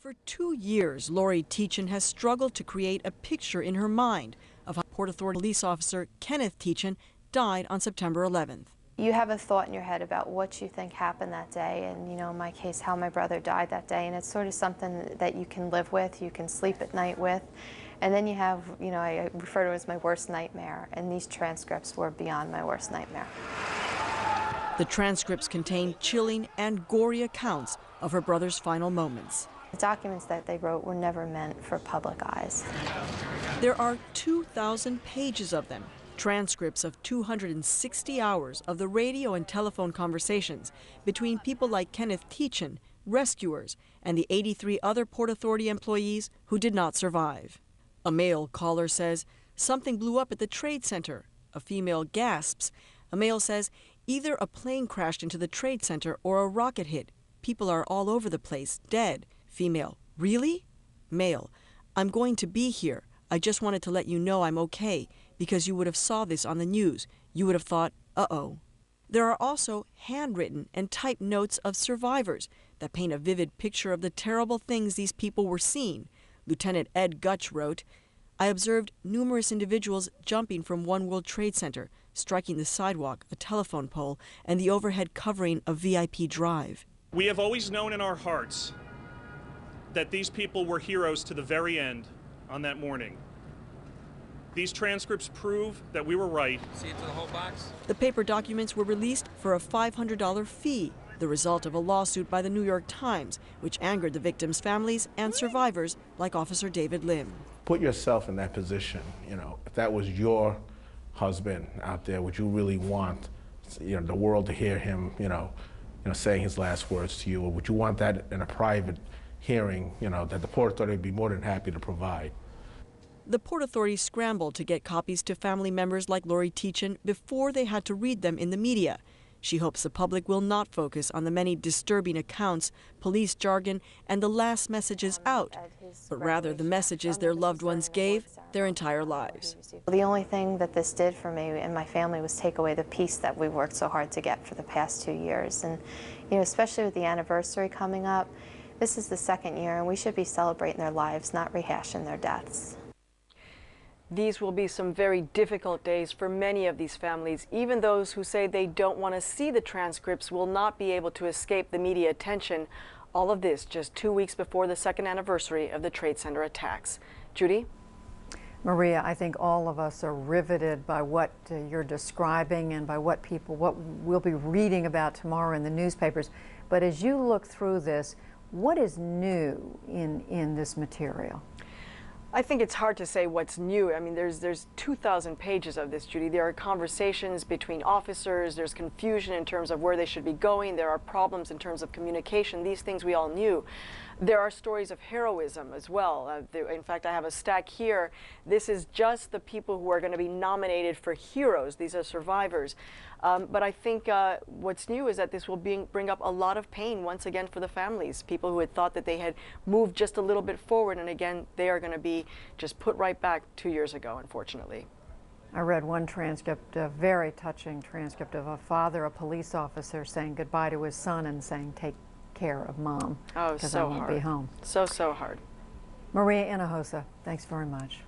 For 2 years, Lori Teachin has struggled to create a picture in her mind of how Port Authority police officer Kenneth Teachin died on September 11th. You have a thought in your head about what you think happened that day, and in my case, how my brother died that day, and it's sort of something that you can live with, you can sleep at night with. And then you have, I refer to it as my worst nightmare, and these transcripts were beyond my worst nightmare. The transcripts contain chilling and gory accounts of her brother's final moments. The documents that they wrote were never meant for public eyes. There are 2,000 pages of them, transcripts of 260 hours of the radio and telephone conversations between people like Kenneth Teachin, rescuers, and the 83 other Port Authority employees who did not survive. A male caller says, "Something blew up at the Trade Center." A female gasps. A male says, "Either a plane crashed into the Trade Center or a rocket hit. People are all over the place, dead." Female, "Really?" Male, "I'm going to be here. I just wanted to let you know I'm okay, because you would have saw this on the news. You would have thought, uh-oh." There are also handwritten and typed notes of survivors that paint a vivid picture of the terrible things these people were seeing. Lieutenant Ed Gutch wrote, "I observed numerous individuals jumping from One World Trade Center, striking the sidewalk, a telephone pole, and the overhead covering of VIP Drive." We have always known in our hearts that these people were heroes to the very end on that morning. These transcripts prove that we were right. See it to the whole box? The paper documents were released for a $500 fee, the result of a lawsuit by the New York Times, which angered the victims' families and survivors like Officer David Lim. Put yourself in that position. If that was your husband out there, would you really want the world to hear him saying his last words to you, or would you want that in a private hearing that the Port Authority would be more than happy to provide? The Port Authority scrambled to get copies to family members like Lori Teachin before they had to read them in the media. She hopes the public will not focus on the many disturbing accounts, police jargon, and the last messages out, but rather the messages their loved ones gave their entire lives. The only thing that this did for me and my family was take away the peace that we worked so hard to get for the past 2 years. And especially with the anniversary coming up, this is the 2nd year, and we should be celebrating their lives, not rehashing their deaths. These will be some very difficult days for many of these families. Even those who say they don't want to see the transcripts will not be able to escape the media attention. All of this just 2 weeks before the 2nd anniversary of the Trade Center attacks. Judy? Maria, I think all of us are riveted by what you're describing and by what we'll be reading about tomorrow in the newspapers. But as you look through this, what is new in this material? I think it's hard to say what's new. I mean, there's 2,000 pages of this, Judy. There are conversations between officers. There's confusion in terms of where they should be going. There are problems in terms of communication. These things we all knew. There are stories of heroism as well. In fact, I have a stack here. This is just the people who are going to be nominated for heroes. These are survivors. But I think what's new is that this will bring up a lot of pain once again for the families, people who had thought that they had moved just a little bit forward, and again, they are going to be just put right back 2 years ago, unfortunately. I read one transcript, a very touching transcript of a father, a police officer, saying goodbye to his son and saying, "Take care of Mom, Oh, because so I won't hard. be home." So hard. Maria Hinojosa, thanks very much.